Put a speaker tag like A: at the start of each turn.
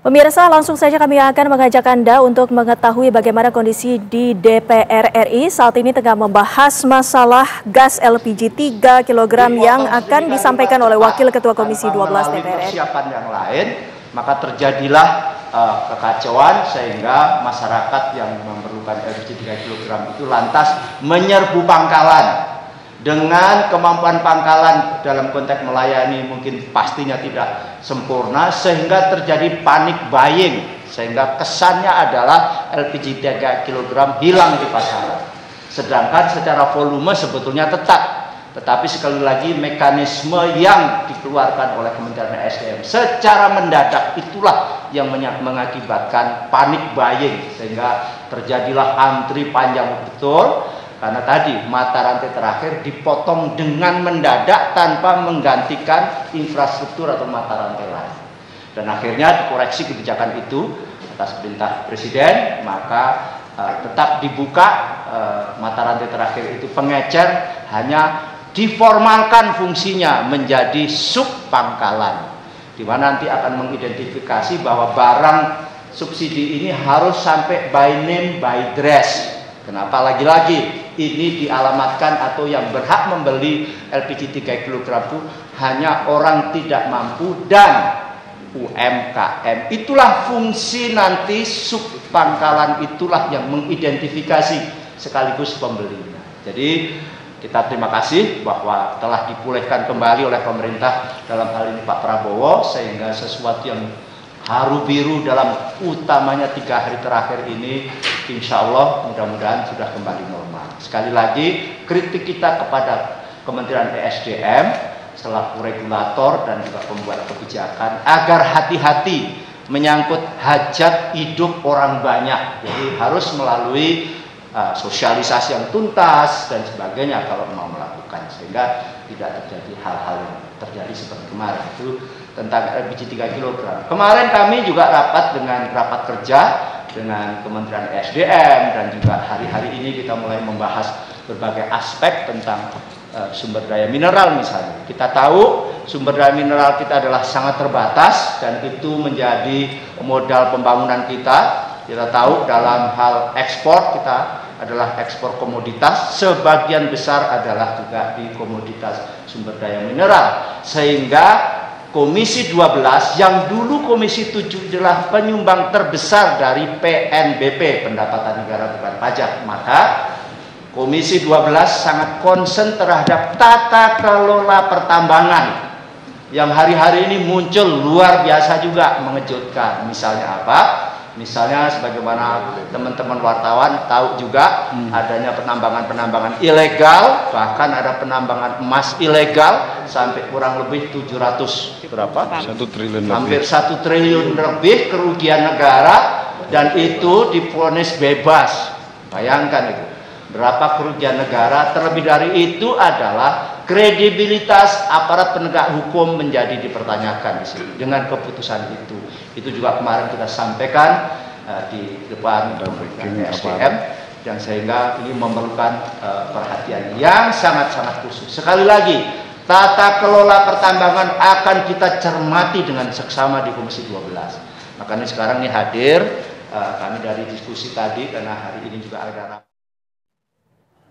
A: Pemirsa, langsung saja kami akan mengajak Anda untuk mengetahui bagaimana kondisi di DPR RI saat ini tengah membahas masalah gas LPG 3 kg yang akan disampaikan oleh Wakil Ketua Komisi 12 DPR RI.
B: Persiapan yang lain, maka terjadilah kekacauan sehingga masyarakat yang memerlukan LPG 3 kg itu lantas menyerbu pangkalan. Dengan kemampuan pangkalan dalam konteks melayani mungkin pastinya tidak sempurna, sehingga terjadi panik buying, sehingga kesannya adalah LPG 3 kg hilang di pasaran. Sedangkan secara volume sebetulnya tetap, tetapi sekali lagi mekanisme yang dikeluarkan oleh Kementerian SDM secara mendadak itulah yang mengakibatkan panik buying, sehingga terjadilah antri panjang betul. Karena tadi mata rantai terakhir dipotong dengan mendadak tanpa menggantikan infrastruktur atau mata rantai lain. Dan akhirnya dikoreksi kebijakan itu atas perintah Presiden, maka tetap dibuka mata rantai terakhir itu pengecer, hanya diformalkan fungsinya menjadi sub pangkalan, di mana nanti akan mengidentifikasi bahwa barang subsidi ini harus sampai by name by address. Kenapa lagi-lagi ini dialamatkan atau yang berhak membeli LPG 3 kg itu hanya orang tidak mampu dan UMKM. Itulah fungsi nanti sub pangkalan, itulah yang mengidentifikasi sekaligus pembelinya. Jadi kita terima kasih bahwa telah dipulihkan kembali oleh pemerintah dalam hal ini Pak Prabowo, sehingga sesuatu yang haru biru dalam utamanya 3 hari terakhir ini insya Allah mudah-mudahan sudah kembali normal. Sekali lagi kritik kita kepada Kementerian ESDM selaku regulator dan juga pembuat kebijakan agar hati-hati menyangkut hajat hidup orang banyak. Jadi harus melalui sosialisasi yang tuntas dan sebagainya kalau mau melakukan, sehingga tidak terjadi hal-hal yang terjadi seperti kemarin itu tentang LPG 3 kg. Kemarin kami juga rapat kerja dengan Kementerian SDM, dan juga hari-hari ini kita mulai membahas berbagai aspek tentang sumber daya mineral misalnya. Kita tahu sumber daya mineral kita adalah sangat terbatas dan itu menjadi modal pembangunan kita. Kita tahu dalam hal ekspor kita adalah ekspor komoditas, sebagian besar adalah juga di komoditas sumber daya mineral, sehingga Komisi 12 yang dulu Komisi 7 adalah penyumbang terbesar dari PNBP, pendapatan negara bukan pajak, maka Komisi 12 sangat konsen terhadap tata kelola pertambangan yang hari-hari ini muncul luar biasa juga mengejutkan. Misalnya apa? Misalnya sebagaimana teman-teman wartawan tahu juga adanya penambangan-penambangan ilegal, bahkan ada penambangan emas ilegal sampai kurang lebih 700 berapa?
C: 1 triliun
B: hampir 1 triliun lebih kerugian negara, dan itu divonis bebas. Bayangkan itu. Berapa kerugian negara, terlebih dari itu adalah kredibilitas aparat penegak hukum menjadi dipertanyakan di sini dengan keputusan itu. Itu juga kemarin kita sampaikan di depan SDM, dan sehingga ini memerlukan perhatian yang sangat-sangat khusus. Sekali lagi, tata kelola pertambangan akan kita cermati dengan seksama di Komisi 12. Makanya sekarang ini hadir kami dari diskusi tadi, karena hari ini juga ada